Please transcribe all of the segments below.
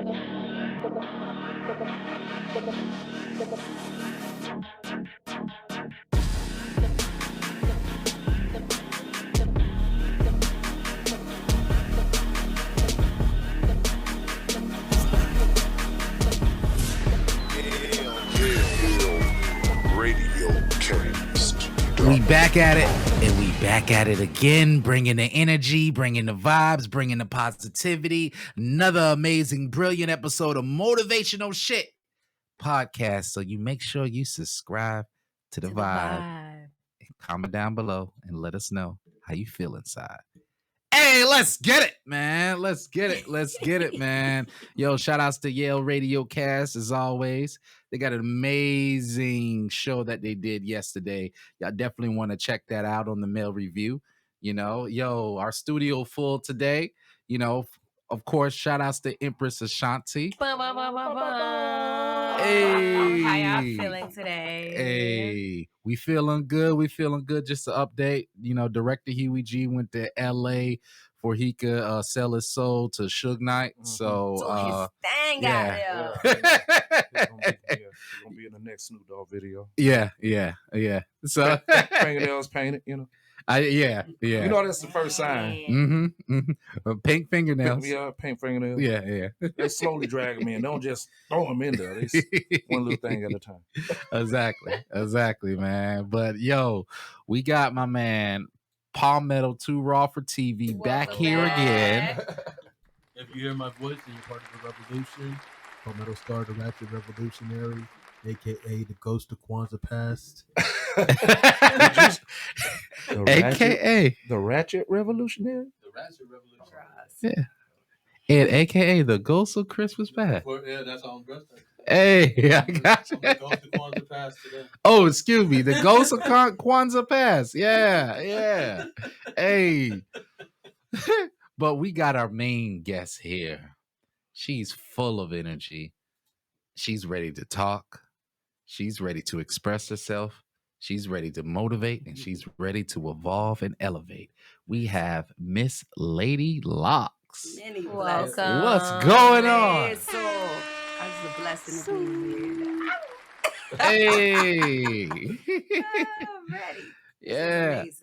We back at it, and we back at it again, bringing the energy, bringing the vibes, bringing the positivity. Another amazing, brilliant episode of Motivational Shit podcast. So you make sure you subscribe to the vibe. And comment down below and let us know how you feel inside. Hey, let's get it, man. Let's get it, man. Yo, shout outs to Yale Radiocast as always. They got an amazing show that they did yesterday. Y'all definitely want to check that out on the mail review. You know, yo, our studio full today. You know, of course, shout outs to Empress Ashanti. Hey. How y'all feeling today? Hey, we feeling good. Just to update, you know, director Huey G went to LA for he could sell his soul to Suge Knight. So his thing yeah. out there. He's gonna be in the next Snoop Dogg video. Yeah. So Fingernails painted, you know. Yeah. You know that's the first sign. Pink fingernails. Yeah, pink fingernails. Yeah. They slowly drag them in. Don't just throw them in there. They one little thing at a time. Exactly, man. But yo, we got my man Palmetto Too Raw for TV back here again. If you hear my voice and you're part of the revolution, Palmetto Star, the Ratchet Revolutionary, aka the Ghost of Kwanzaa Past. AKA the Ratchet Revolutionary. The Ratchet Revolutionary. Yeah. And AKA the Ghost of Christmas Past. Yeah, that's how I'm dressed. Hey, I got you. The Ghost of Kwanzaa Past today. Oh, excuse me. The Ghost of Kwanzaa Past. Yeah. Hey. But we got our main guest here. She's full of energy. She's ready to talk. She's ready to express herself. She's ready to motivate, and she's ready to evolve and elevate. We have Miss Lady Locks. Many Welcome. blessings. What's going on? It's a blessing to be here. Hey. I'm ready. Yeah. This is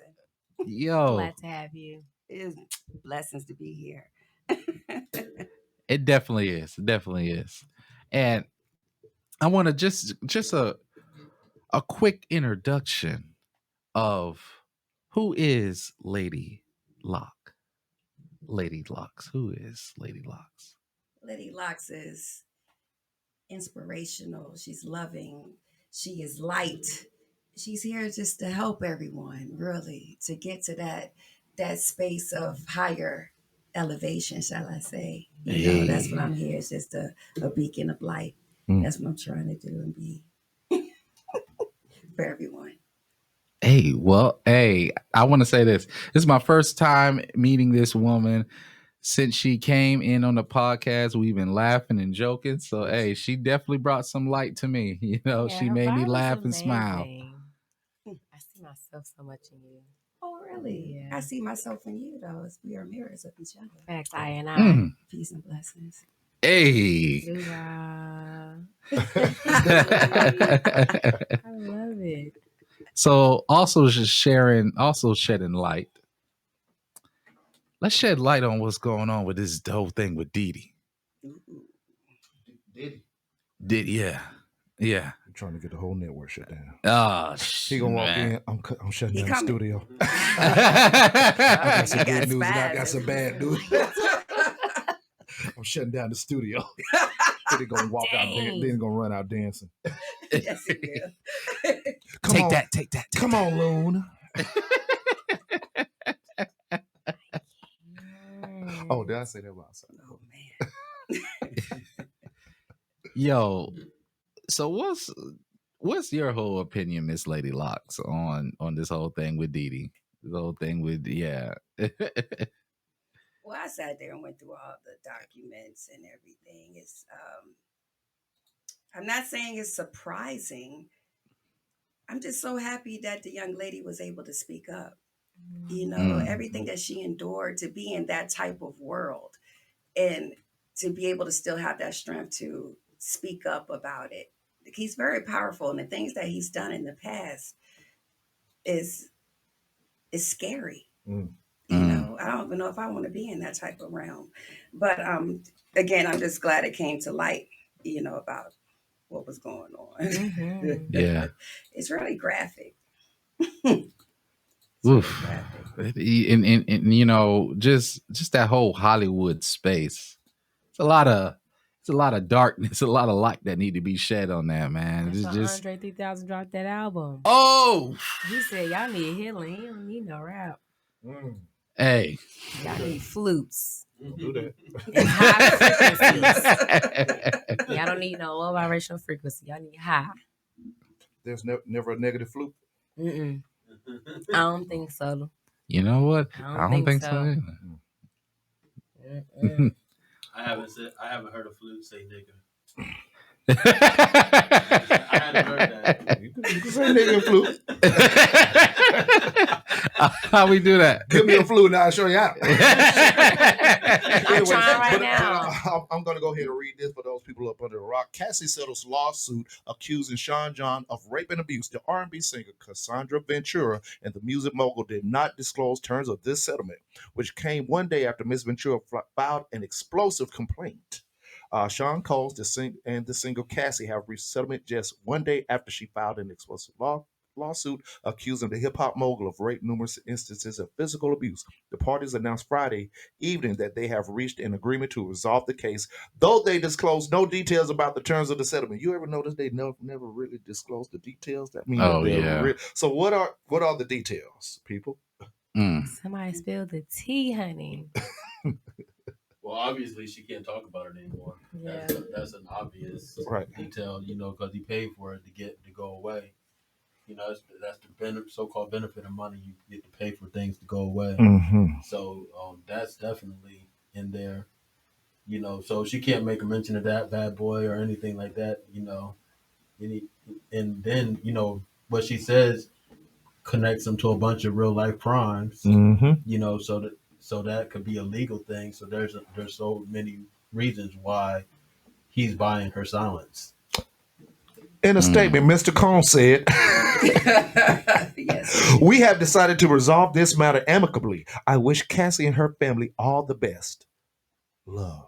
amazing. Yo. Glad to have you. It is blessings to be here. It definitely is. And I want to just a quick introduction of who is Lady Locke. Lady Locks. Who is Lady Locks? Lady Locks is inspirational. She's loving. She is light. She's here just to help everyone, really, to get to that space of higher elevation, shall I say. You know, that's what I'm here. It's just a beacon of light. That's what I'm trying to do and be for everyone. I want to say this. This is my first time meeting this woman since she came in on the podcast. We've been laughing and joking. So, hey, she definitely brought some light to me. You know, she made me laugh and smile. I see myself so much in you. Oh, really? Yeah. I see myself in you, though. We are mirrors of each other. Facts, I and I. Peace and blessings. Hey. I love it. So also shedding light. Let's shed light on what's going on with this whole thing with Didi. Yeah. I'm trying to get the whole network shut down. Oh, he gonna walk in. I'm shutting down the studio. I got some good news and I got some bad news. I'm shutting down the studio. They're gonna walk out there, then gonna run out dancing. Yes, he will. Take that. Come on, Loon. Oh, did I say that about something? Oh man. Yo, so what's your whole opinion, Miss Lady Locks, on this whole thing with Didi? The whole thing with Well, I sat there and went through all the documents and everything. It's I'm not saying it's surprising. I'm just so happy that the young lady was able to speak up. You know, everything that she endured to be in that type of world. And to be able to still have that strength to speak up about it. He's very powerful, and the things that he's done in the past is scary. You know, I don't even know if I want to be in that type of realm. But again, I'm just glad it came to light, you know, about what was going on. Yeah. It's really graphic. Oof. And you know, just that whole Hollywood space. It's a lot of darkness, a lot of light that need to be shed on that, man. That's why Andre 3000 dropped that album. Oh, he said y'all need healing. He don't need no rap. Hey, y'all need flutes. Do that. And high frequencies. Y'all don't need no low vibrational frequency. Y'all need high. There's never a negative flute. I don't think so. You know what? I don't think so. I haven't heard a flute say nigga. I hadn't heard that. You can say nigga and flute. How we do that? Give me a flute and I'll show you how. I'm trying right now. I'm going to go ahead and read this for those people up under the rock. Cassie settles lawsuit accusing Sean John of rape and abuse. The R&B singer Cassandra Ventura and the music mogul did not disclose terms of this settlement, which came one day after Ms. Ventura filed an explosive complaint. Sean Coles and the singer Cassie have reached settlement just one day after she filed an explosive lawsuit accusing the hip-hop mogul of rape, numerous instances of physical abuse. The parties announced Friday evening that they have reached an agreement to resolve the case, though they disclosed no details about the terms of the settlement. You ever notice they never really disclosed the details? That means So what are the details, people? Somebody spilled the tea, honey. Well, obviously she can't talk about it anymore. Yeah. That's an obvious detail, you know, because he paid for it to go away. You know, that's the so-called benefit of money. You get to pay for things to go away. So that's definitely in there. You know, so she can't make a mention of that bad boy or anything like that. You know, and then you know what she says connects them to a bunch of real life crimes. You know, so that could be a legal thing. So there's so many reasons why he's buying her silence. In a statement, Mr. Cohn said, Yes. "We have decided to resolve this matter amicably. I wish Cassie and her family all the best. Love."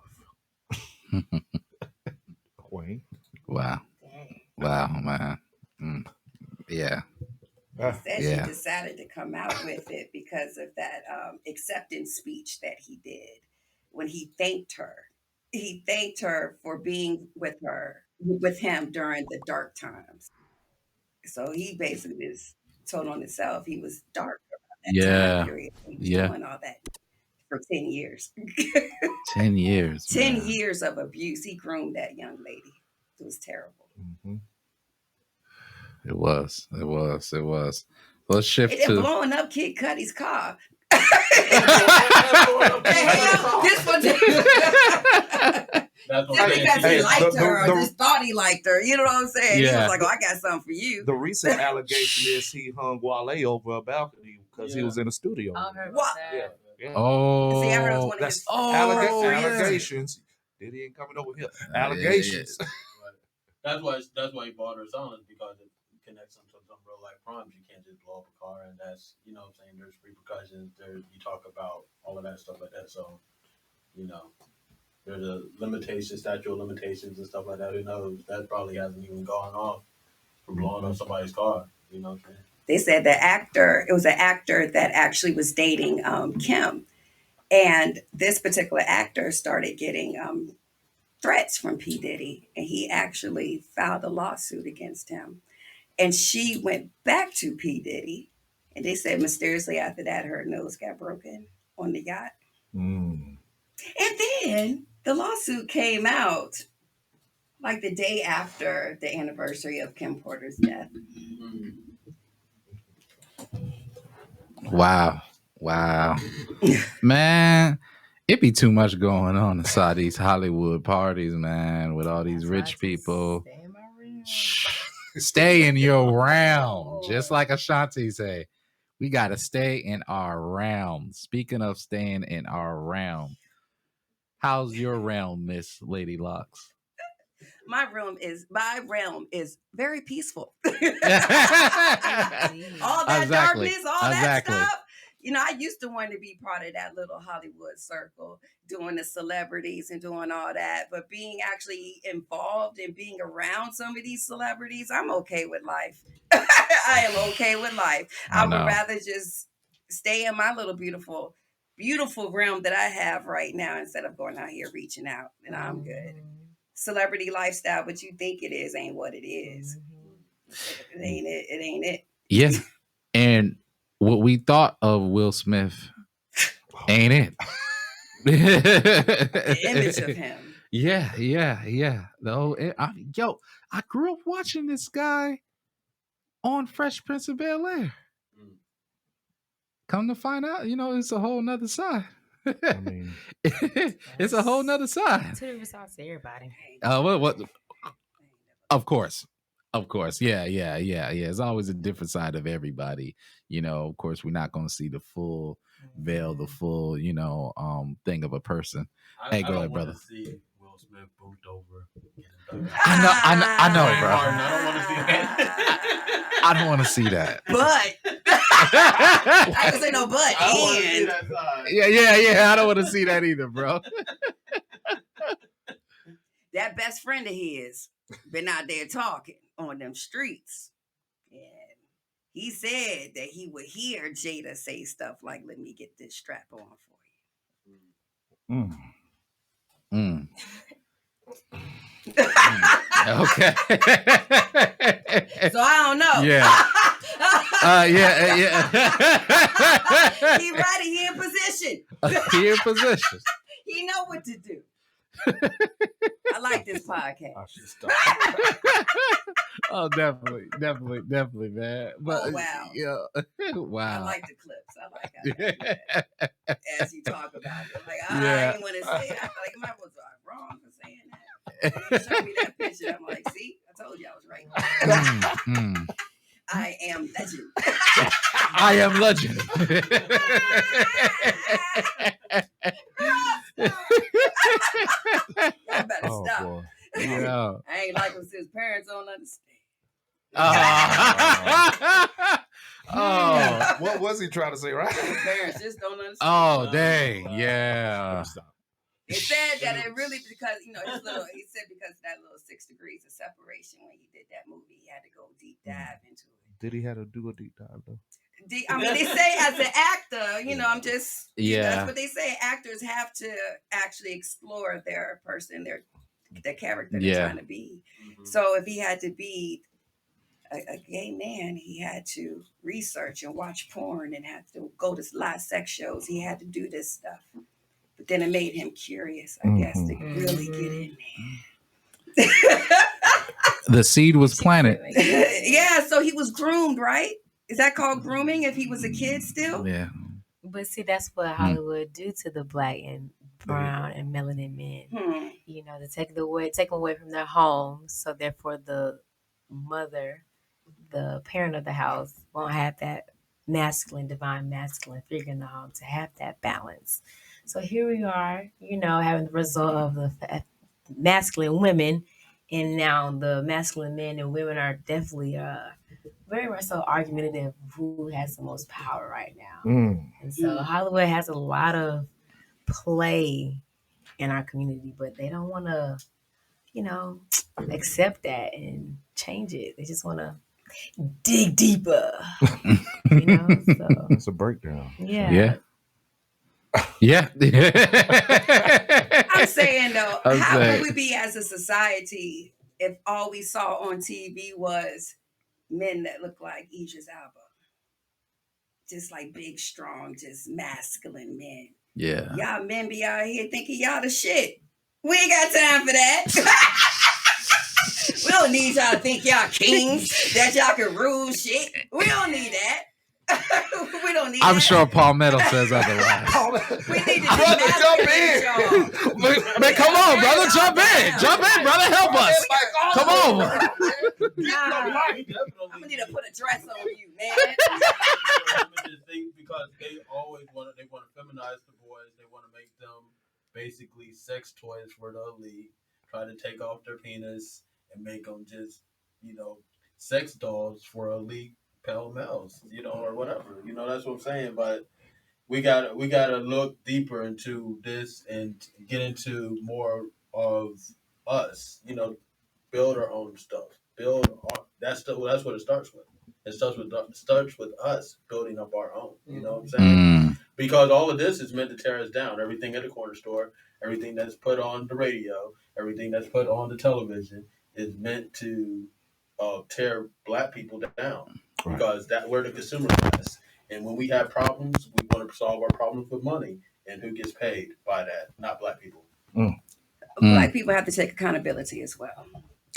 Wayne. Wow, man. Yeah. Said she decided to come out with it because of that acceptance speech that he did when he thanked her. He thanked her for being with him during the dark times. So he basically just told on himself he was dark about that time period. He was doing all that for 10 years. 10 years. 10 years of abuse. He groomed that young lady. It was terrible. It was. Let's shift to blowing up Kid Cudi's car. This one. Because he liked her or just thought he liked her. You know what I'm saying? He was like, "Oh, I got something for you." The recent allegation is he hung Wale over a balcony because he was in the studio. What? Yeah. Oh, see, I heard it was one of his allegations. Diddy ain't coming over here. Allegations. That's why he bought her silence, because it connects them to some real life crimes. You can't just blow up a car, and that's, you know what I'm saying, there's repercussions. You talk about all of that stuff like that. So, you know, there's a statute of limitations and stuff like that. Who knows? That probably hasn't even gone off for blowing up somebody's car. You know what I'm saying? They said it was an actor that actually was dating Kim. And this particular actor started getting threats from P. Diddy, and he actually filed a lawsuit against him. And she went back to P. Diddy, and they said mysteriously after that, her nose got broken on the yacht. And then the lawsuit came out like the day after the anniversary of Kim Porter's death. Wow. Man, it be too much going on inside these Hollywood parties, man, with all these rich people. Stay in your realm. Just like Ashanti say, we got to stay in our realm. Speaking of staying in our realm, How's your realm, Miss Lady Locks? My realm is very peaceful. All Indeed. that Exactly. darkness, all Exactly. that stuff. You know, I used to want to be part of that little Hollywood circle, doing the celebrities and doing all that. But being actually involved and being around some of these celebrities, I'm okay with life. I am okay with life. I would rather just stay in my little beautiful realm that I have right now instead of going out here reaching out. And I'm good. Celebrity lifestyle, what you think it is ain't what it is. It ain't it. It ain't it. Yeah. And what we thought of Will Smith ain't it. The image of him. Yeah. I grew up watching this guy on Fresh Prince of Bel-Air. Come to find out, it's a whole nother side. I mean, it's a whole nother side. Two different sides to everybody. What? Of course. Yeah. It's always a different side of everybody. Of course, we're not going to see the full veil, the full, thing of a person. Hey, go ahead, brother. See Will Smith booped over. I know, bro. I don't want to see that. I don't want to see that. But I can say no but. I don't want to see that side. Yeah. I don't want to see that either, bro. That best friend of his been out there talking on them streets. And he said that he would hear Jada say stuff like, "Let me get this strap on for you." Okay. So I don't know. Yeah. He ready. He in position. He in position. He know what to do. I like this podcast. I should stop. Oh, definitely, man. But, Oh, wow. Yeah. Wow. I like the clips. I like how as you talk about it. Like, I Yeah. ain't want to say it. I feel like my was wrong for saying that. When you showed me that picture, I'm like, see, I told you I was right. I am legend. I am legend. Y'all better stop. Boy. Yeah. I ain't like him since his parents don't understand. Oh. What was he trying to say, right? His parents just don't understand. Oh, dang. Yeah. It said that it really because he said because of that little 6 degrees of separation when he did that movie, he had to go deep dive into it. Did he have to do a deep dive though? I mean, they say as an actor, I'm just that's what they say. Actors have to actually explore their person, their character they're trying to be. Mm-hmm. So if he had to be a gay man, he had to research and watch porn and have to go to live sex shows. He had to do this stuff. But then it made him curious, I guess, to really get in there. The seed was planted. Yeah, so he was groomed, right? Is that called grooming if he was a kid still? Yeah. But see, that's what Hollywood do to the black and brown and melanin men. To take them away from their homes. So therefore the mother, the parent of the house, won't have that divine masculine figure in the home to have that balance. So here we are, having the result of the masculine women, and now the masculine men and women are definitely very much so argumentative who has the most power right now. And so Hollywood has a lot of play in our community, but they don't want to, accept that and change it. They just want to dig deeper. So It's a breakdown. Yeah. I'm saying though, how would we be as a society if all we saw on TV was men that look like Idris Elba? Just like big, strong, just masculine men. Yeah. Y'all men be out here thinking y'all the shit. We ain't got time for that. We don't need y'all to think y'all kings, that y'all can rule shit. We don't need that. We don't need I'm that. sure Palmetto says otherwise. We need to Brother, jump in. Man, come on, brother. Jump in, brother. Help us. Come on. I'm gonna need to put a dress on you, man. Because they always want to feminize the boys. They want to make them basically sex toys for the elite, try to take off their penis and make them just, sex dolls for elite pale males, or whatever. That's what I'm saying. But we gotta look deeper into this and get into more of us. Build our own stuff. That's what it starts with. It starts with us building up our own. You know what I'm saying? Because all of this is meant to tear us down. Everything at the corner store, everything that's put on the radio, everything that's put on the television is meant to tear black people down. Right. Because we're the consumer class, and when we have problems, we want to solve our problems with money, and who gets paid by that? Not black people. Black people have to take accountability as well.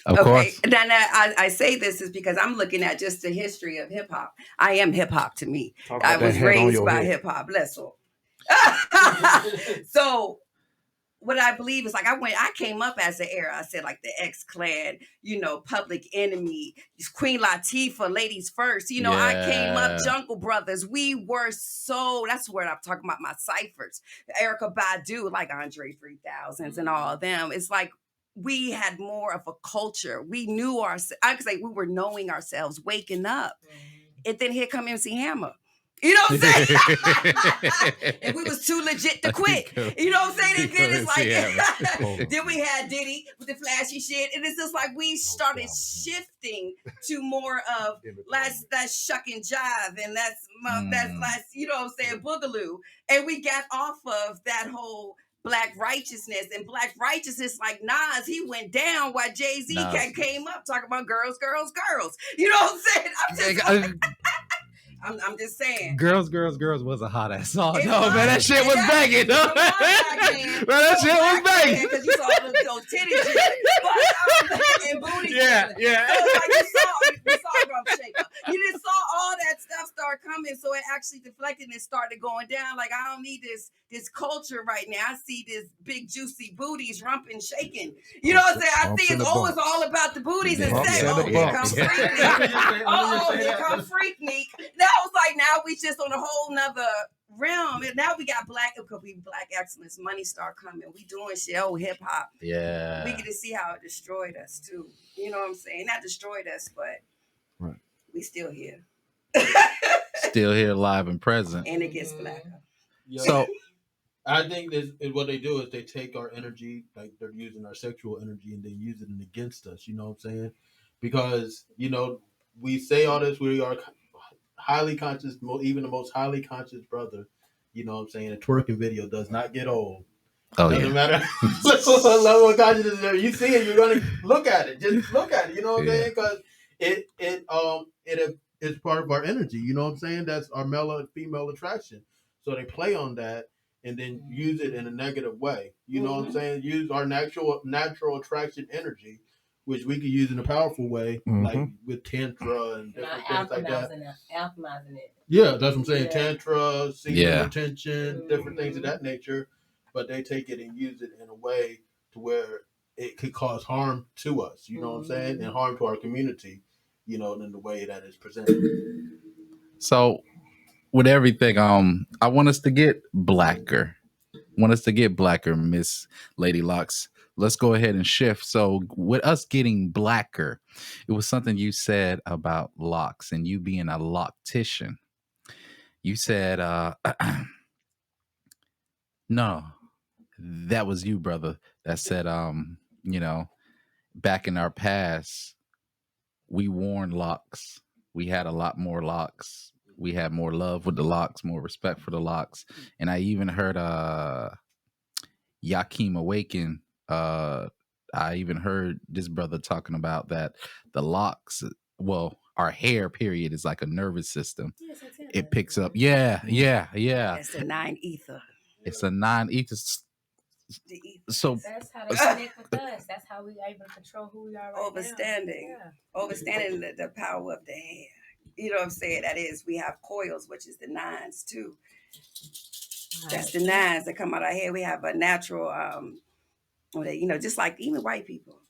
Of course. Now I say this is because I'm looking at just the history of hip hop. I am hip hop to me. I was raised by hip hop. Bless her. So what I believe is I came up as an era. I said like the X-Clan, Public Enemy, Queen Latifah, Ladies First. I came up, Jungle Brothers. We were that's where I'm talking about my ciphers. Erykah Badu, like Andre 3000s and all of them. It's like we had more of a culture. We knew I could say we were knowing ourselves, waking up. And then here come MC Hammer. You know what I'm saying? And we was too legit to quit. You know what I'm saying? And then it's like, then we had Diddy with the flashy shit. And it's just like we started shifting to more of that's shuck and jive. And that's you know what I'm saying, boogaloo. And we got off of that whole Black righteousness. And Black righteousness, like Nas, he went down while Jay-Z came up talking about girls, girls, girls. You know what I'm saying? I'm just saying. Girls was a hot ass song. No, man, that shit was banging. Man, that shit was banging. Because you saw those titties and booty. Yeah. So like you saw drum shaker. You just saw all that stuff start coming, so it actually deflected and started going down. Like I don't need this culture right now. I see this big juicy booties rumping, shaking. You know what I'm saying? I see it's all about the booties and sex. Oh, here comes Freak Neek. Oh, here comes Freak Neek. Now it's like now we just on a whole nother realm, and now we got black excellence. Money start coming. We doing shit. Oh, hip hop. Yeah. We get to see how it destroyed us too. You know what I'm saying? Not destroyed us, but we still here. Still here, live and present. And it gets blacker. So I think what they do is they take our energy, like they're using our sexual energy, and they use it against us. You know what I'm saying? Because we say all this. We are highly conscious, even the most highly conscious brother. You know what I'm saying? A twerking video does not get old. Oh, doesn't matter what level of consciousness there. You see it, you're gonna look at it. Just look at it. You know what I'm saying? Because it is part of our energy. You know what I'm saying? That's our male and female attraction. So they play on that and then use it in a negative way. You know what I'm saying? Use our natural attraction energy, which we could use in a powerful way, like with tantra and different things like that. Alchemizing it. Yeah, that's what I'm saying. Tantra, semen retention, different things of that nature. But they take it and use it in a way to where it could cause harm to us. You know what I'm saying? And harm to our community, in the way that it's presented. So with everything, I want us to get blacker. Miss Lady Locks. Let's go ahead and shift. So with us getting blacker, it was something you said about locks and you being a loctician. You said, no, that was you, brother, that said, back in our past, we worn locks. We had a lot more locks. We had more love with the locks, more respect for the locks. And I even heard Yakim Awaken. I even heard this brother talking about that the locks, our hair period is like a nervous system. Yes, it picks up. Yeah. It's a 9 ether. It's a 9 ether. So that's how they connect with us. That's how we are able to control who we are right Overstanding the power of the hair. You know what I'm saying? That is, we have coils, which is the 9s too. Right. That's the 9s that come out of our hair. We have a natural, just like even white people.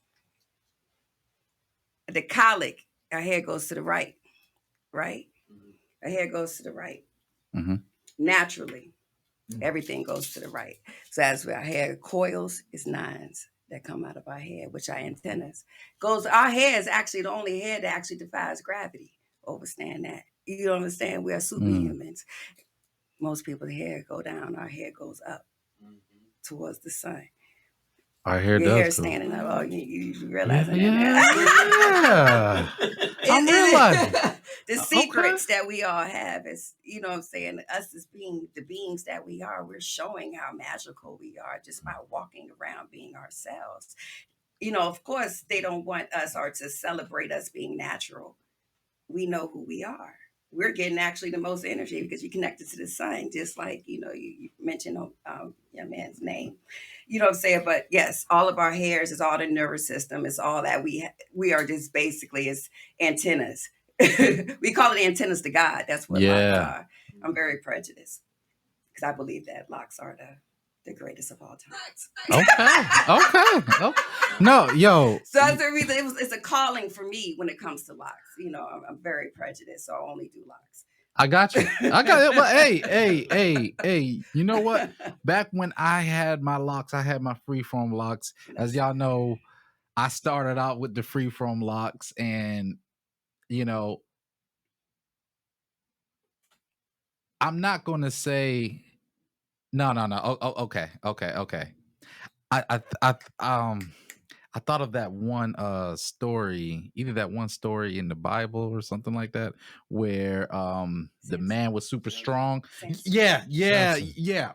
The colic, our hair goes to the right? Our hair goes to the right. Mm-hmm. Naturally. Everything goes to the right. So as our hair coils, it's 9s that come out of our head, which are antennas. Our hair is actually the only hair that actually defies gravity. Understand that. You understand? We are superhumans. Most people's hair go down. Our hair goes up towards the sun. Our hair Your does hair go. standing up. Oh, you realizing Yeah. that? I'm realizing. The secrets that we all have is, you know what I'm saying, us as being the beings that we are, we're showing how magical we are just by walking around being ourselves. You know, of course, they don't want us or to celebrate us being natural. We know who we are. We're getting actually the most energy because you're connected to the sun, just like, you know, you mentioned your man's name. You know what I'm saying? But yes, all of our hairs is all the nervous system. It's all that we are just basically as antennas. We call it antennas to God. That's what locks are. I'm very prejudiced because I believe that locks are the greatest of all times. Okay. No, yo. So that's the reason it's a calling for me when it comes to locks. You know, I'm very prejudiced, so I only do locks. I got you. I got it. But hey, you know what? Back when I had my locks, I had my freeform locks. As y'all know, I started out with the freeform locks, and you know, I'm not gonna say no. Okay. I thought of that one story, either that one story in the Bible or something like that, where the man was super strong. Yeah. The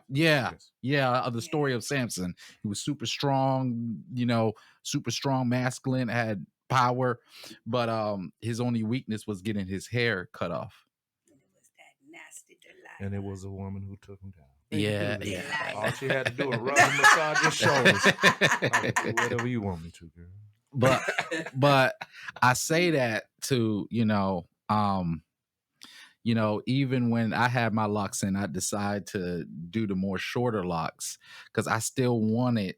story of Samson. He was super strong, you know, super strong, masculine, had power, but his only weakness was getting his hair cut off. And it was a woman who took him down. Yeah. All she had to do was rub and massage your shoulders. I will do whatever you want me to, girl. But I say that to, you know, even when I had my locks in, I decided to do the more shorter locks because I still wanted,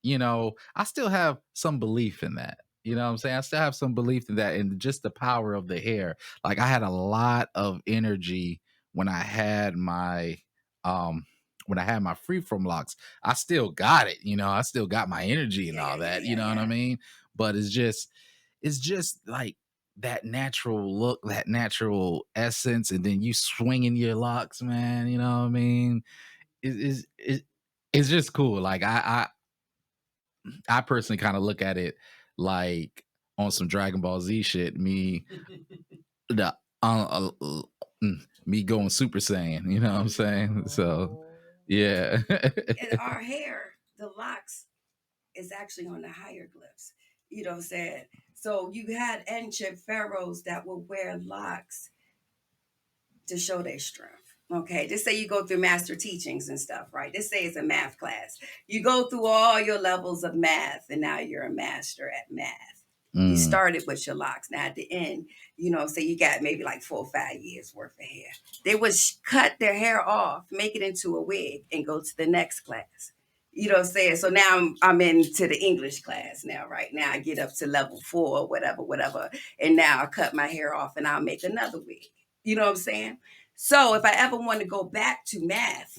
you know, I still have some belief in that. You know what I'm saying? I still have some belief in that and just the power of the hair. Like I had a lot of energy when I had my freeform locks. I still got it, you know, I still got my energy and all that, you know what I mean? But it's just like that natural look, that natural essence, and then you swinging your locks, man, you know what I mean? It's just cool. Like I personally kind of look at it like on some Dragon Ball Z shit, me going Super Saiyan, you know what I'm saying? So yeah. And our hair, the locks, is actually on the hieroglyphs. You know what I'm saying? So you had ancient pharaohs that would wear locks to show their strength. Okay, just say you go through master teachings and stuff, right? Just say it's a math class. You go through all your levels of math, and now you're a master at math. You started with your locks. Now at the end, you know, say you got maybe like 4 or 5 years worth of hair. They would cut their hair off, make it into a wig, and go to the next class. You know what I'm saying? So now I'm into the English class now, right? Now I get up to level 4, whatever. And now I cut my hair off and I'll make another wig. You know what I'm saying? So if I ever want to go back to math,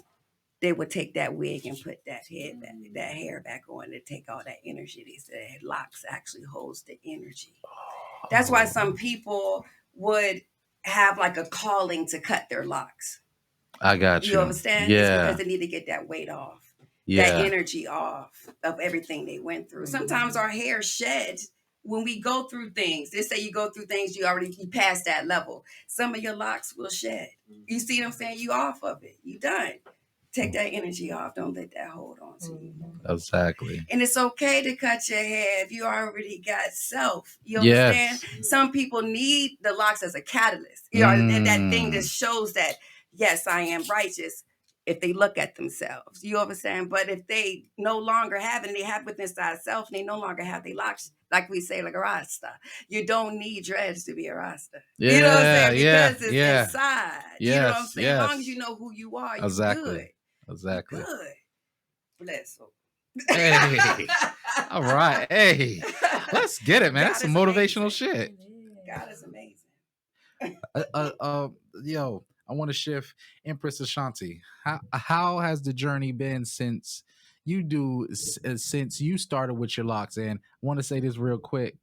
they would take that wig and put that hair back on to take all that energy. They said locks actually holds the energy. That's why some people would have like a calling to cut their locks. I got you. You understand? Yeah. It's because they need to get that weight off. That energy off of everything they went through. Sometimes our hair sheds when we go through things. They say you go through things, you passed that level. Some of your locks will shed. You see what I'm saying? You off of it. You done. Take that energy off. Don't let that hold on to you. Exactly. And it's okay to cut your hair if you already got self. You understand? Yes. Some people need the locks as a catalyst. You know, and that thing that shows that, yes, I am righteous. If they look at themselves, you understand? But if they no longer have it, and they have within inside self, and they no longer have their locks, like we say, like a Rasta. You don't need dreads to be a Rasta. Yeah, you know what I'm saying? Because it's inside. Yes, you know what I'm saying? As long as you know who you are, you're good. Exactly. You're good. Bless them. Hey. All right. Hey. Let's get it, man. That's some motivational shit. God is amazing. Yo, I want to shift. Empress Ashanti, how has the journey been since since you started with your locks? And I want to say this real quick.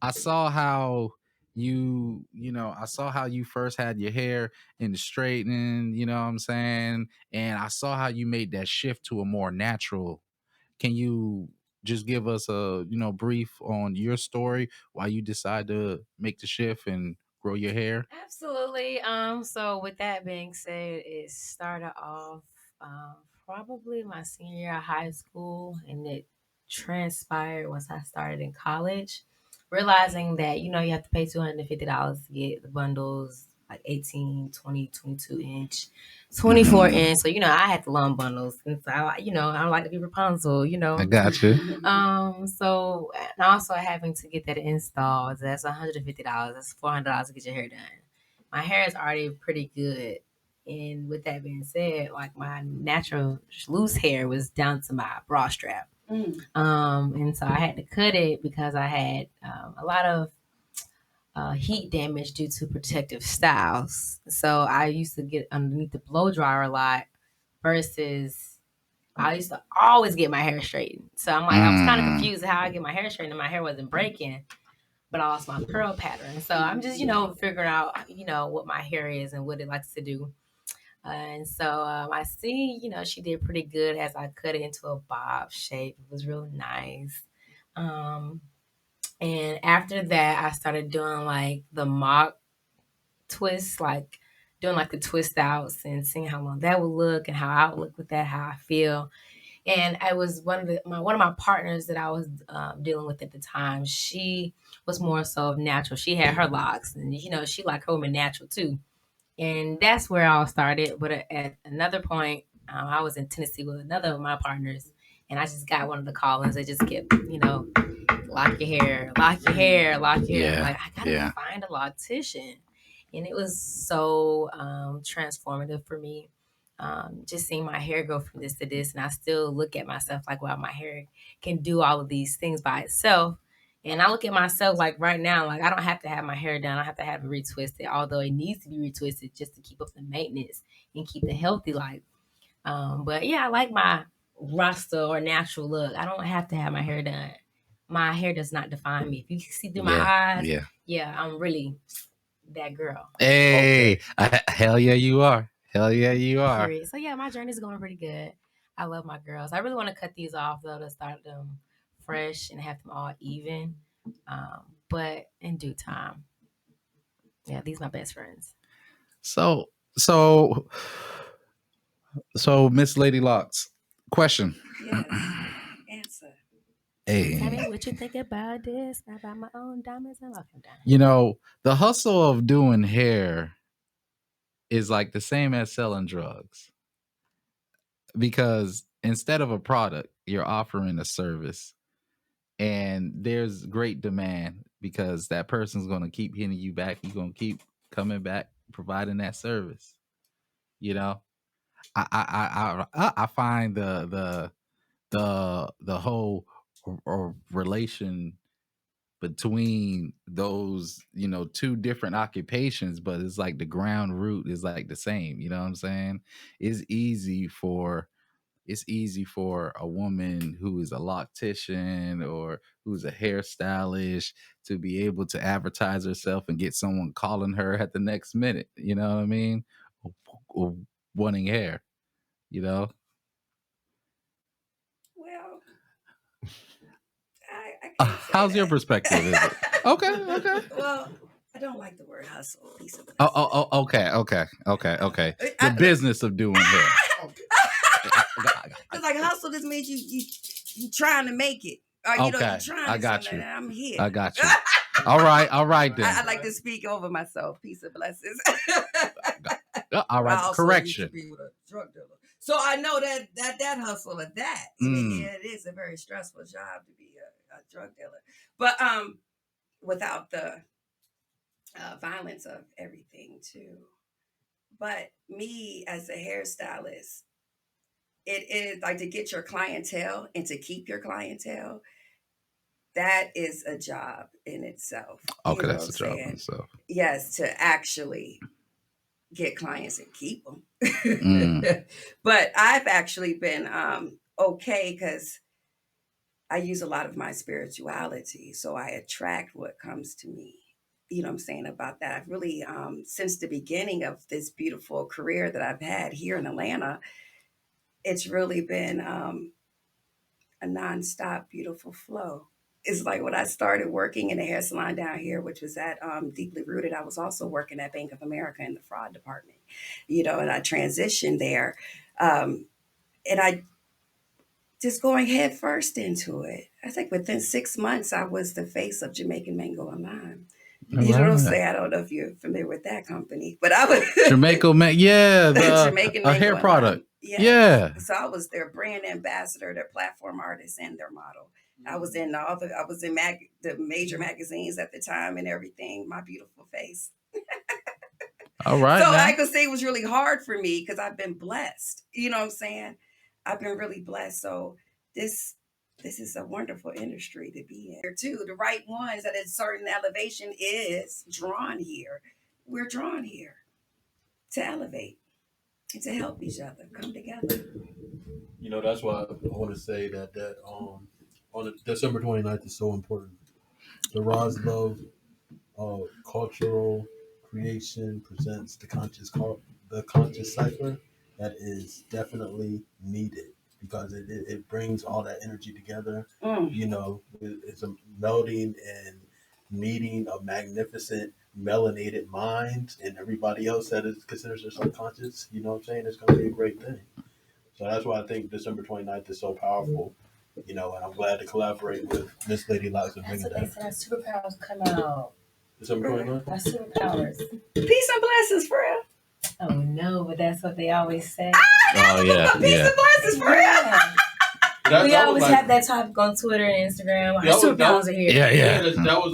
I saw how I saw how you first had your hair in the straightening, you know what I'm saying? And I saw how you made that shift to a more natural. Can you just give us a, brief on your story, why you decide to make the shift and grow your hair? Absolutely. So with that being said, it started off um, probably my senior year of high school, and it transpired once I started in college, realizing that you have to pay $250 to get the bundles like 18, 20, 22 inch, 24 inch. So I had the long bundles, and so I don't like to be Rapunzel. I got you. So and also having to get that installed, that's $150. That's $400 to get your hair done. My hair is already pretty good. And with that being said, like my natural loose hair was down to my bra strap. And so I had to cut it because I had a lot of heat damage due to protective styles. So I used to get underneath the blow dryer a lot versus I used to always get my hair straightened. So I was kind of confused how I get my hair straightened and my hair wasn't breaking, but I lost my curl pattern. So I'm just, figuring out, what my hair is and what it likes to do. And so I see, she did pretty good as I cut it into a bob shape. It was real nice. Um, and after that, I started doing like the mock twists, like doing like the twist outs and seeing how long that would look and how I would look with that, how I feel. And I was one of my partners that I was dealing with at the time. She was more so natural. She had her locks, and she liked her women natural too. And that's where it all started. But at another point, I was in Tennessee with another of my partners, and I just got one of the callings. They just kept, lock your hair, lock your hair, lock your hair. I'm like, I gotta find a loctician, and it was so transformative for me. Just seeing my hair go from this to this, and I still look at myself like, wow, my hair can do all of these things by itself. And I look at myself like right now, like I don't have to have my hair done. I have to have it retwisted, although it needs to be retwisted just to keep up the maintenance and keep the healthy life. But yeah, I like my rasta or natural look. I don't have to have my hair done. My hair does not define me. If you see through my eyes, yeah, I'm really that girl. Hey, hell yeah, you are. Hell yeah, you are. Period. So yeah, my journey's going pretty good. I love my girls. I really want to cut these off though to start them fresh and have them all even. But in due time. Yeah, these are my best friends. So Miss Lady Locks, question. Yes. Answer. Hey. Tell me what you think about this. I buy my own diamonds and lock them down. The hustle of doing hair is like the same as selling drugs. Because instead of a product, you're offering a service. And there's great demand because that person's going to keep hitting you back. You're going to keep coming back, providing that service. I find the whole relation between those two different occupations, but it's like the ground root is like the same. You know what I'm saying? It's easy for a woman who is a loctician or who's a hairstylist to be able to advertise herself and get someone calling her at the next minute. You know what I mean? Or wanting hair. Well, I can't say how's that. your perspective? Is it? Okay. Well, I don't like the word hustle. Piece of okay. The business of doing hair. Because like hustle just means you trying to make it. Or, you're trying to. I got you. I'm here. I got you. All right then. I like to speak over myself. Peace and blessings. All right. I also Correction. used to be with a drug dealer, so I know that hustle of that. It is a very stressful job to be a drug dealer, but without the violence of everything too. But me as a hairstylist, it is like to get your clientele and to keep your clientele. That is a job in itself. Okay, that's a job in itself. Yes, to actually get clients and keep them. Mm. But I've actually been okay because I use a lot of my spirituality, so I attract what comes to me. You know what I'm saying about that? I've really, since the beginning of this beautiful career that I've had here in Atlanta, it's really been a nonstop beautiful flow. It's like when I started working in a hair salon down here, which was at Deeply Rooted, I was also working at Bank of America in the fraud department, and I transitioned there. And I just going head first into it. I think within 6 months, I was the face of Jamaican Mango and Lime. You know what I'm saying? I don't know if you're familiar with that company, but I was Jamaica, Jamaican a hair Mango product. Yes. Yeah. So I was their brand ambassador, their platform artist, and their model. I was in the major magazines at the time and everything. My beautiful face. All right. So I could say it was really hard for me because I've been blessed. You know what I'm saying? I've been really blessed. So this is a wonderful industry to be in. Too, the right ones at a certain elevation is drawn here. We're drawn here to elevate and to help each other come together. That's why I want to say that on December 29th is so important. The Roslove Cultural Creation presents the conscious cipher that is definitely needed because it brings all that energy together. It's a melding and meeting of magnificent melanated minds and everybody else that is considers their subconscious. You know what I'm saying? It's going to be a great thing. So that's why I think December 29th is so powerful. And I'm glad to collaborate with Miss Lady Locks and bring it That's what they said. Superpowers come out. December 29th? That's superpowers. Peace and blessings, for real. Oh no, but that's what they always say. Oh yeah, peace and blessings, for real. We always have that topic on Twitter and Instagram. Our superpowers are here. Yeah. That was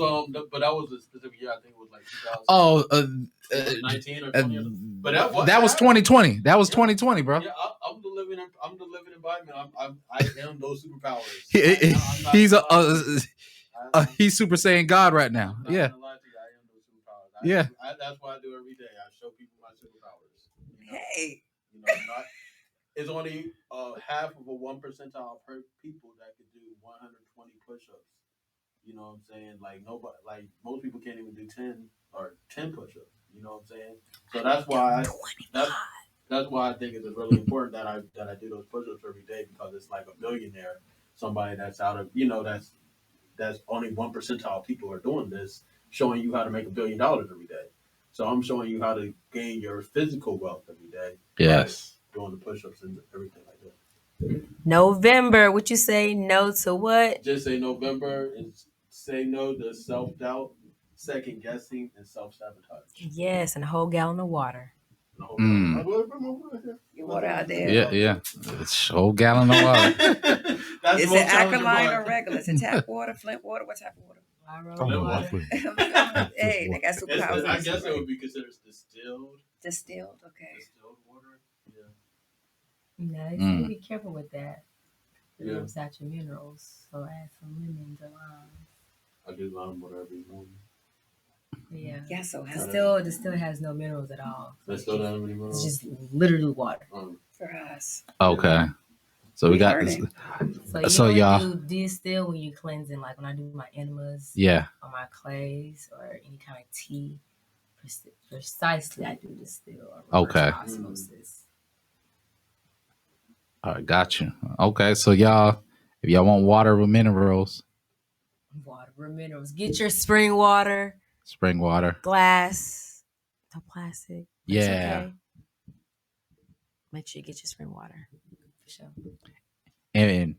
but that was a specific year. I think it was like 2019 or 20. But that was 2020. That was 2020, bro. Yeah, I'm the living embodiment. I am those superpowers. He's Super Saiyan God right now. I'm not gonna lie to you. I am those superpowers. That's what I do every day. I show people my superpowers. Hey. It's only half of a 1 percentile per people that could do 120 push-ups. You know what I'm saying? Like nobody, like most people can't even do 10 push-ups. You know what I'm saying? So that's why that's why I think it's really important that I do those push-ups every day because it's like a billionaire, somebody that's out of that's only 1 percentile people are doing this, showing you how to make $1 billion every day. So I'm showing you how to gain your physical wealth every day. Yes. Doing the push-ups and everything like that. November, what you say? No to what? Just say November and say no to self-doubt, second guessing, and self-sabotage. Yes, and a whole gallon of water. Your water out there. Yeah. It's a whole gallon of water. Is it alkaline or regular? Is it tap water, Flint water? What type of water? Hey, they got superpowers. I guess it would be considered distilled. Distilled, okay. Distilled water. Yeah. No, they say be careful with that. It Yeah. out your minerals. So add some lemons or limes. I do lime water every morning. Yeah. Yeah, so the still has no minerals at all. They still don't have any minerals? It's just literally water. For us. Okay. So we got this. So y'all do distill when you're cleansing, like when I do my enemas, or my clays, or any kind of tea. Precisely, I do distill. Okay. Osmosis. All right, got you. Okay, so y'all, if y'all want water with minerals, get your spring water. Spring water, glass, no plastic. Yeah. Okay. Make sure you get your spring water for sure. And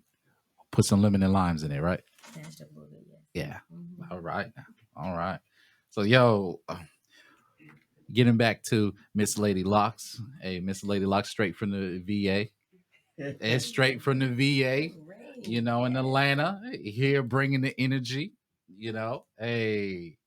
put some lemon and limes in it, right? Dashed up a little bit, yeah. Mm-hmm. All right. So, yo, getting back to Miss Lady Locks. Hey, Miss Lady Locks, straight from the VA. It's straight from the VA, in Atlanta. Here, bringing the energy, Hey,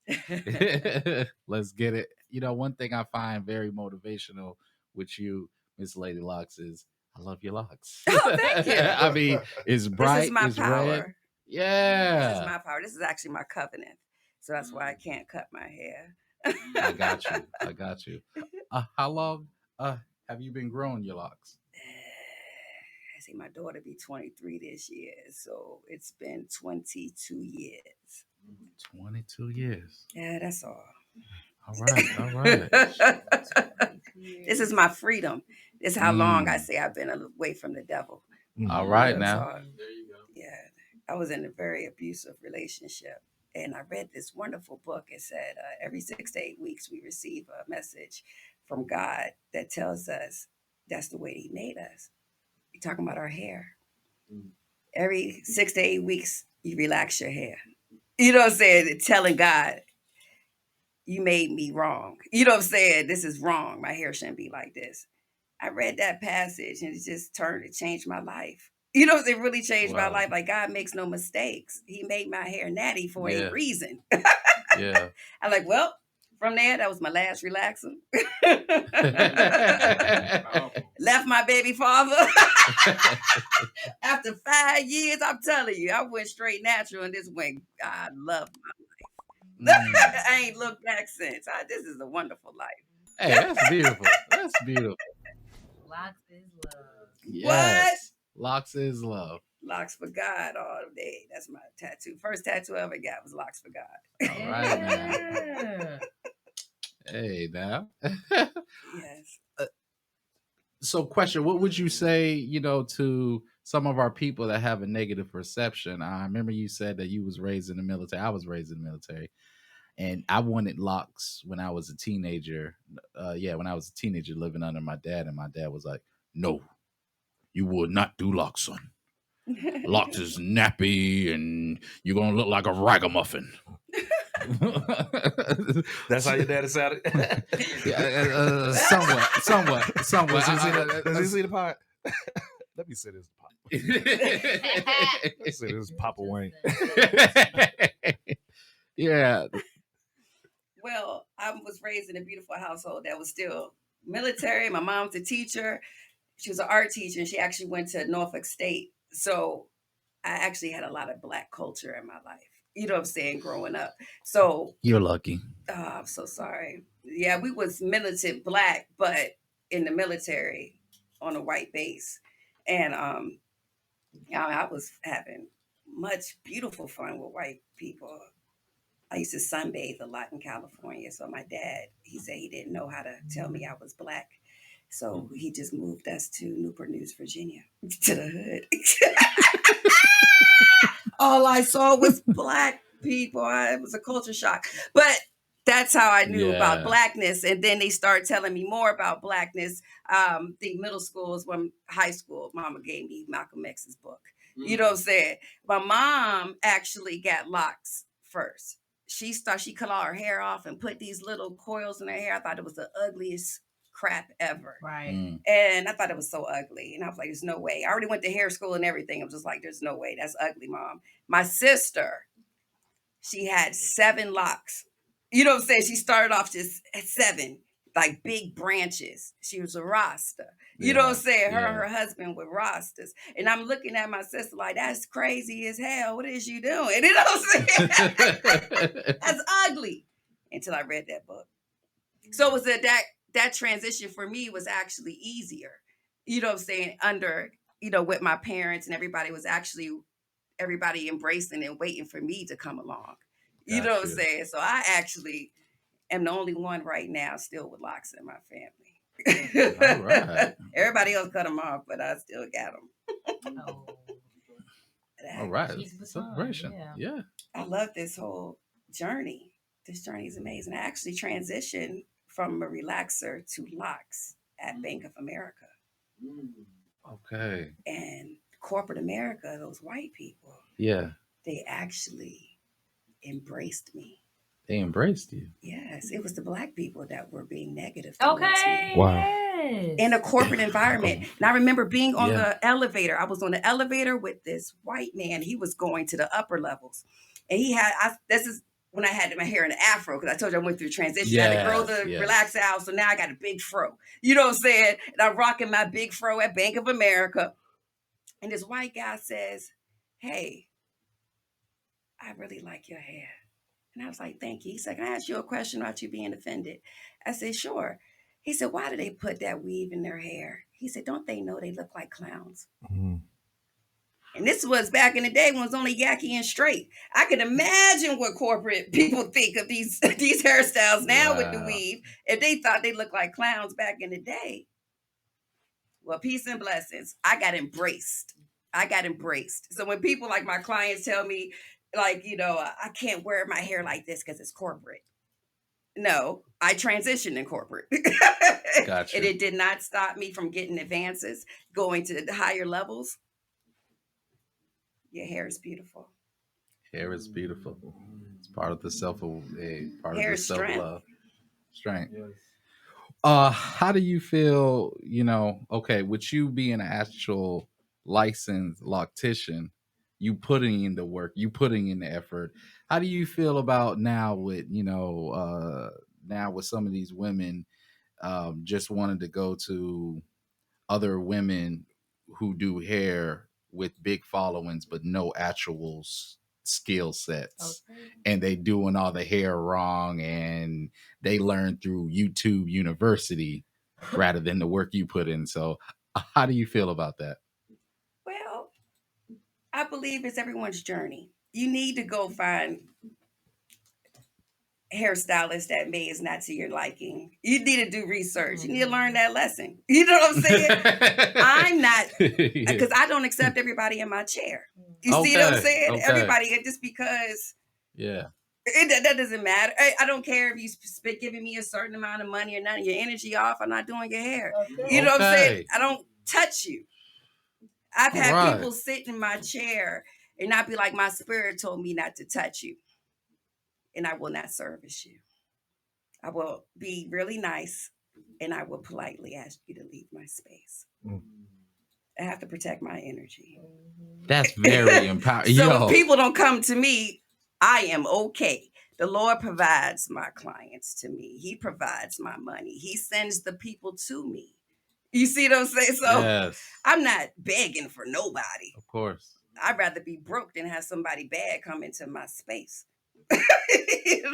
let's get it. One thing I find very motivational with you, Miss Lady Locks, is I love your locks. Oh, thank you. I mean, it's bright. This is my it's power. Red. Yeah. This is my power. This is actually my covenant. So that's why I can't cut my hair. I got you. I got you. How long have you been growing your locks? I see my daughter be 23 this year, so it's been 22 years. 22 years. Yeah, that's all. All right. All right. This is my freedom. This is how long I say I've been away from the devil. All right So, now. There you go. yeah, I was in a very abusive relationship. And I read this wonderful book. It said every 6 to 8 weeks we receive a message from God that tells us that's the way He made us. You're talking about our hair. Every 6 to 8 weeks you relax your hair. You know what I'm saying? Telling God, you made me wrong. You know what I'm saying? This is wrong. My hair shouldn't be like this. I read that passage and it changed my life. You know, it really changed my life. Like, God makes no mistakes. He made my hair natty for a reason. Yeah. I'm like, well, from there, that was my last relaxer. Left my baby father. After 5 years, I'm telling you, I went straight natural and this went, I love my life. I ain't looked back since. This is a wonderful life. Hey, that's beautiful. That's beautiful. Locks is love. Yes. Locks is love. Locks for God all day. That's my tattoo. First tattoo I ever got was Locks for God. All right, man. Hey, now. Yes. So, question, what would you say, to some of our people that have a negative perception? I remember you said that you was raised in the military. I was raised in the military. And I wanted locks when I was a teenager. When I was a teenager living under my dad. And my dad was like, no, you will not do locks, son. Locks is nappy and you're going to look like a ragamuffin. That's how your daddy sounded? Somewhat. Does he see the pot? Let me say this pot. Let's say this is Papa Wayne. Yeah. Well, I was raised in a beautiful household that was still military. My mom's a teacher. She was an art teacher, and she actually went to Norfolk State. So I actually had a lot of Black culture in my life. You know what I'm saying? Growing up. So you're lucky. I'm so sorry. Yeah, we was militant Black, but in the military on a white base. And I was having much beautiful fun with white people. I used to sunbathe a lot in California. So my dad, he said he didn't know how to tell me I was Black. So he just moved us to Newport News, Virginia, to the hood. All I saw was Black people. It was a culture shock. But that's how I knew about Blackness. And then they started telling me more about Blackness. I think middle school is when high school, Mama gave me Malcolm X's book. You know what I'm saying? My mom actually got locks first. She cut all her hair off and put these little coils in her hair. I thought it was the ugliest crap ever. Right. And I thought it was so ugly. And I was like, there's no way. I already went to hair school and everything. I was just like, there's no way. That's ugly, Mom. My sister, she had 7 locks. You know what I'm saying? She started off just at 7, like big branches. She was a Rasta. You know what I'm saying? Her and her husband were Rastas. And I'm looking at my sister like, that's crazy as hell. What is you doing? You know what I'm saying? That's ugly. Until I read that book. So it was that transition for me was actually easier. You know what I'm saying? Under, with my parents and everybody embracing and waiting for me to come along. You know what I'm saying? So I actually am the only one right now still with locks in my family. All right. Everybody else cut them off, but I still got them. All right. Celebration. Yeah. I love this whole journey. This journey is amazing. I actually transitioned from a relaxer to locks at Bank of America. Okay. And corporate America, those white people, they actually embraced me. They embraced you. Yes, it was the Black people that were being negative towards me. Wow. Yes. In a corporate environment. And I remember being on the elevator. I was on the elevator with this white man. He was going to the upper levels. And this is when I had my hair in an afro, because I told you I went through a transition. I had to grow the relaxer out. So now I got a big fro. You know what I'm saying? And I'm rocking my big fro at Bank of America. And this white guy says, hey, I really like your hair. And I was like, thank you. He said, can I ask you a question about you being offended? I said, sure. He said, why do they put that weave in their hair? He said, don't they know they look like clowns? And this was back in the day when it was only Yaki and straight. I can imagine what corporate people think of these hairstyles now with the weave. If they thought they looked like clowns back in the day. Well, peace and blessings. I got embraced. So when people like my clients tell me, like, I can't wear my hair like this because it's corporate. No, I transitioned in corporate. Gotcha. And it did not stop me from getting advances, going to the higher levels. Your hair is beautiful. Hair is beautiful. It's part of the self-love. Strength. Yes. How do you feel, okay, with you being an actual licensed loctician, you putting in the work, you putting in the effort. How do you feel about now with, now with some of these women just wanting to go to other women who do hair with big followings, but no actual skill sets, and they doing all the hair wrong, and they learn through YouTube University rather than the work you put in. So how do you feel about that? Well, I believe it's everyone's journey. You need to go find hairstylist that may is not to your liking. You need to do research. You need to learn that lesson. You know what I'm saying? I'm not, because I don't accept everybody in my chair. You see what I'm saying? Okay. Everybody, just because. Yeah. That doesn't matter. I don't care if you giving me a certain amount of money or not. Your energy off, I'm not doing your hair. Okay. You know what I'm saying? I don't touch you. I've had people sit in my chair and not be like, my spirit told me not to touch you. And I will not service you. I will be really nice, and I will politely ask you to leave my space. I have to protect my energy. That's very empowering. So if people don't come to me, I am okay. The Lord provides my clients to me. He provides my money. He sends the people to me. You see what I'm saying? So yes. I'm not begging for nobody. Of course. I'd rather be broke than have somebody bad come into my space.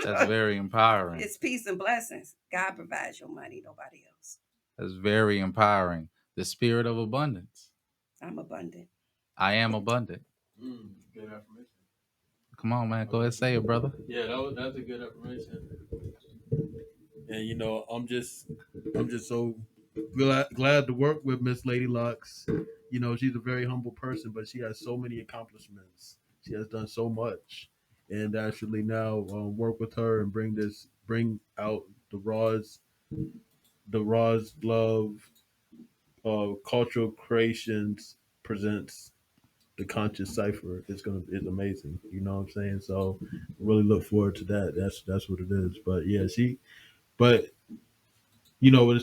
That's very empowering. It's peace and blessings. God provides your money, nobody else. That's very empowering. The spirit of abundance. I'm abundant. I am abundant. Good affirmation. Come on, man. Go ahead, say it, brother. Yeah, that's a good affirmation. And I'm just so glad to work with Miss Lady Lux. She's a very humble person, but she has so many accomplishments. She has done so much. And actually now work with her and bring out the Roz Love Cultural Creations presents the Conscious Cipher. It's amazing. You know what I'm saying? So really look forward to that. That's what it is. But yeah, it's the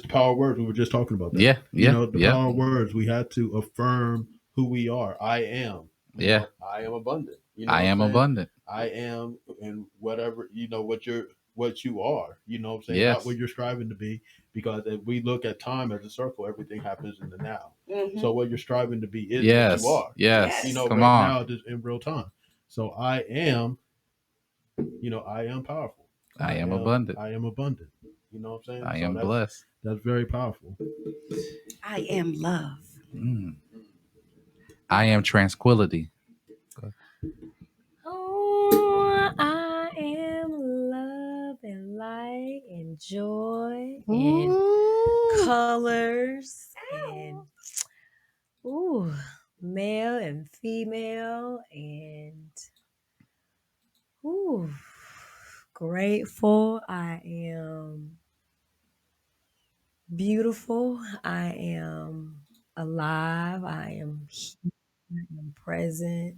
power of words. We were just talking about that. Yeah. The power of words. We had to affirm who we are. I am. I am abundant. I am abundant. I am, and whatever, what you are, what I'm saying? Yes. Not what you're striving to be, because if we look at time as a circle, everything happens in the now. Mm-hmm. So what you're striving to be is what you are. Yes. Come right on. Now, just in real time. So I am, I am powerful. I am abundant. I am abundant. You know what I'm saying? I am blessed. That's very powerful. I am love. I am tranquility. Oh, I am love and light and joy and colors and male and female and grateful. I am beautiful. I am alive. I am here. I am present.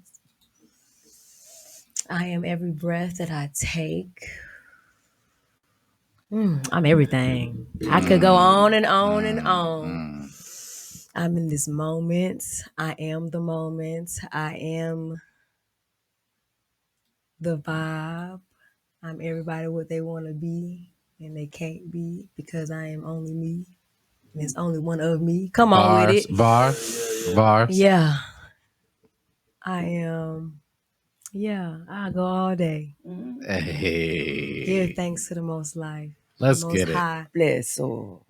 I am every breath that I take. I'm everything. I could go on and on and on. I'm in this moment. I am the moment. I am the vibe. I'm everybody what they want to be and they can't be because I am only me. And there's only one of me. Come on with it. Bars. Yeah. I am Yeah, I'll go all day. Hey. Give thanks to the Most Life. Let's Most get it. High. Bless all.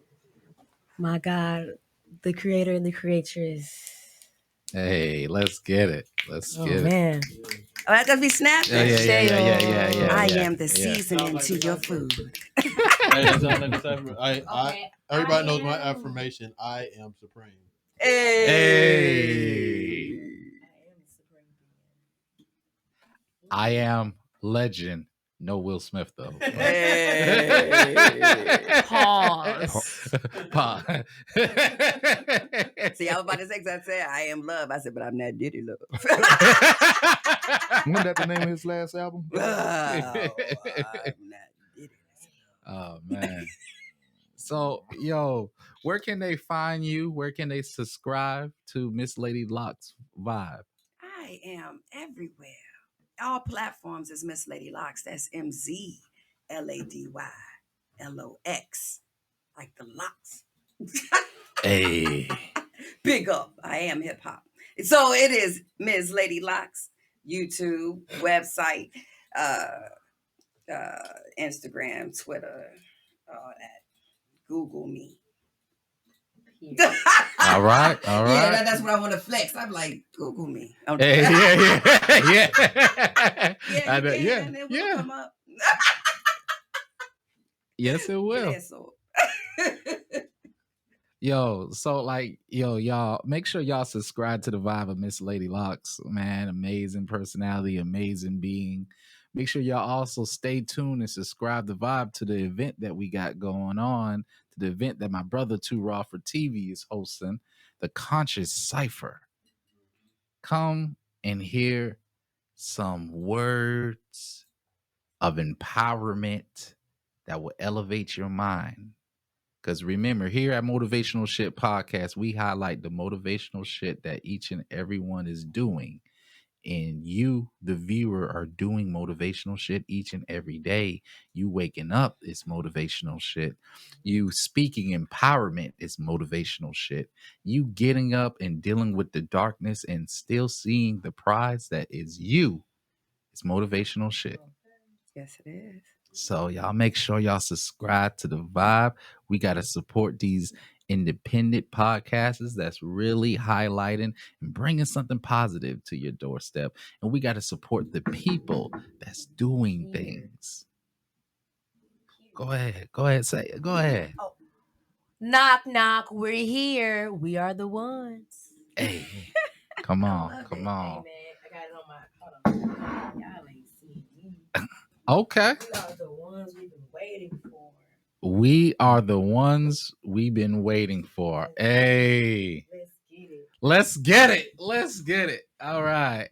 My God, the Creator and the Creatress. Hey, let's get it. Let's Oh get it. man. Oh, that's gonna be snapping. I am the seasoning to your food. Hey, that sounds like the type of, everybody knows my affirmation. I am supreme. Hey. I am legend. No Will Smith though. Pause. Pause. See, I was about to say, 'cause I said I am love. I said, but I'm not Diddy love. Wasn't that the name of his last album? Oh, I'm not Diddy. Oh man. So, yo, where can they find you? Where can they subscribe to Miss Lady Locks Vibe? I am everywhere. All platforms is Miss Lady Locks. That's MZLadyLox. Like the locks. Hey. Big up. I am hip hop. So it is Ms. Lady Locks, YouTube, website, Instagram, Twitter, all that. Google me. All right. Yeah, that's what I want to flex. I'm like, Google me. Hey, yeah. Yeah, it will come up. Yes, it will. Yo, so like, y'all make sure y'all subscribe to the Vibe of Miss Lady Locks, man. Amazing personality, amazing being. Make sure y'all also stay tuned and subscribe to Vibe to the event that we got going on, to the event that my brother Too Raw for TV is hosting, the Conscious Cipher. Come and hear some words of empowerment that will elevate your mind. Because remember, here at Motivational Shit Podcast, we highlight the motivational shit that each and everyone is doing. And you, the viewer, are doing motivational shit each and every day. You waking up is motivational shit. You speaking empowerment is motivational shit. You getting up and dealing with the darkness and still seeing the prize that is you is motivational shit. Yes, it is. So y'all make sure y'all subscribe to the Vibe. We got to support these independent podcasters that's really highlighting and bringing something positive to your doorstep. And we got to support the people that's doing things. Go ahead. Say it. Go ahead. Oh. Knock, knock. We're here. We are the ones. Hey, come on. Hey, man, I got it on my. Hold on. Y'all ain't seen me. Okay. We are the ones we've been waiting for. We are the ones we've been waiting for. Hey. Let's get it. All right.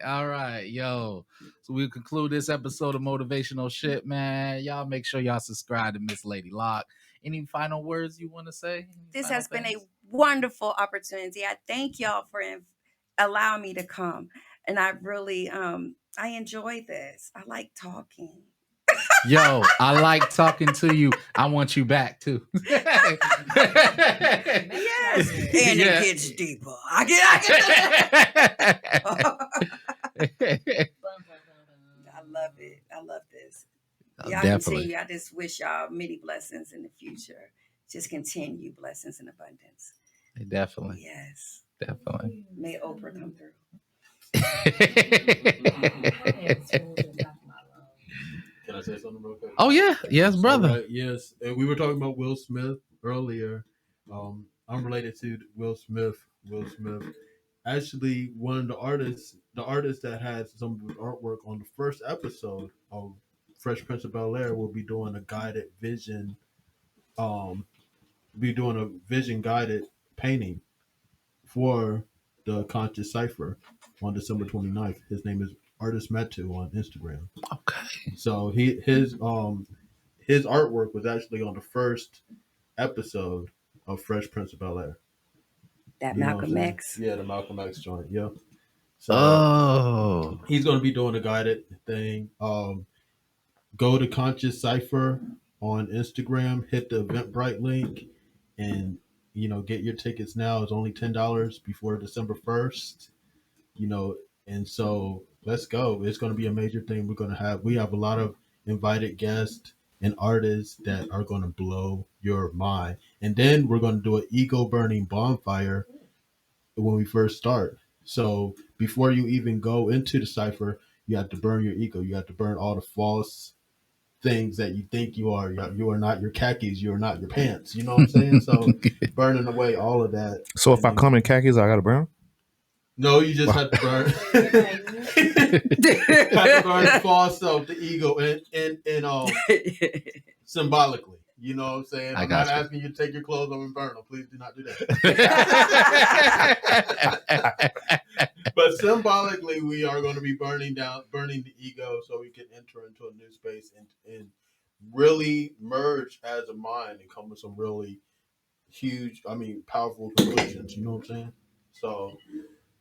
Yo. So we'll conclude this episode of Motivational Shit, man. Y'all make sure y'all subscribe to Miss Lady Lock. Any final words you want to say? This has been a wonderful opportunity. I thank y'all for allowing me to come. And I really, I enjoy this. I like talking. Yo, I like talking to you. I want you back too. Yes. And it gets deeper. I love it. I love this. Y'all continue. I just wish y'all many blessings in the future. Just continue blessings in abundance. Definitely. Yes. Definitely. May Oprah come through. Can I say something real quick? Oh yeah, yes, brother. Right, yes, and we were talking about Will Smith earlier. I'm related to Will Smith. Actually, one of the artists that had some of his artwork on the first episode of Fresh Prince of Bel-Air will be doing a guided vision. Guided painting for the Conscious Cipher on December 29th. His name is Artist Metu on Instagram. Okay. So his artwork was actually on the first episode of Fresh Prince of Bel-Air. That Malcolm X. Yeah, the Malcolm X joint. Yeah. So he's going to be doing a guided thing. Go to Conscious Cipher on Instagram, hit the Eventbrite link, and get your tickets now. It's only $10 before December 1st. And so let's go. It's going to be a major thing. We have a lot of invited guests and artists that are going to blow your mind. And then we're going to do an ego burning bonfire when we first start. So before you even go into the cipher, you have to burn your ego. You have to burn all the false things that you think you are. You are not your khakis. You are not your pants. You know what I'm saying? So burning away all of that. So if I come in khakis, I got to burn? No, you just have to burn. Have to burn the false self, the ego, and symbolically. You know what I'm saying? I'm not asking you to take your clothes off and burn them. Please do not do that. But symbolically, we are going to be burning the ego so we can enter into a new space and really merge as a mind and come with some really huge, powerful conclusions. You know what I'm saying? So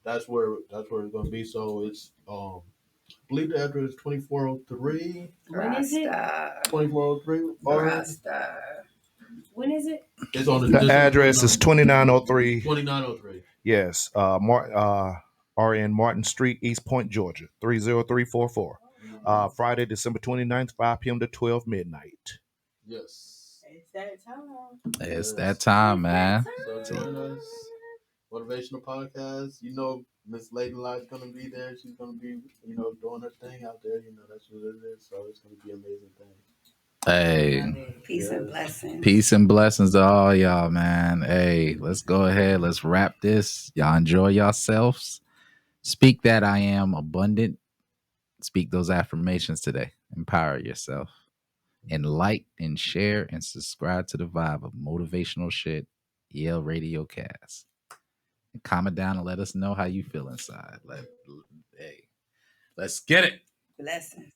that's where it's going to be. So it's I believe the address is 2403. When is it? 2403. Rasta. When is it? It's on The address is 2903. 2903. Yes, RN Martin Street, East Point, Georgia, 30344. Friday, December 29th, 5 p.m. to 12 midnight. Yes. It's that time. It's that time, man. So join us. Motivational podcast. You know, Miss Lady Light's gonna be there. She's gonna be, doing her thing out there. You know, that's what it is. So it's gonna be an amazing thing. Hey, Peace and blessings. Peace and blessings to all y'all, man. Hey, let's go ahead. Let's wrap this. Y'all enjoy yourselves. Speak that I am abundant. Speak those affirmations today. Empower yourself. And like and share and subscribe to the vibe of motivational shit, Yale Radiocast. And comment down and let us know how you feel inside. Hey, let's get it. Blessings.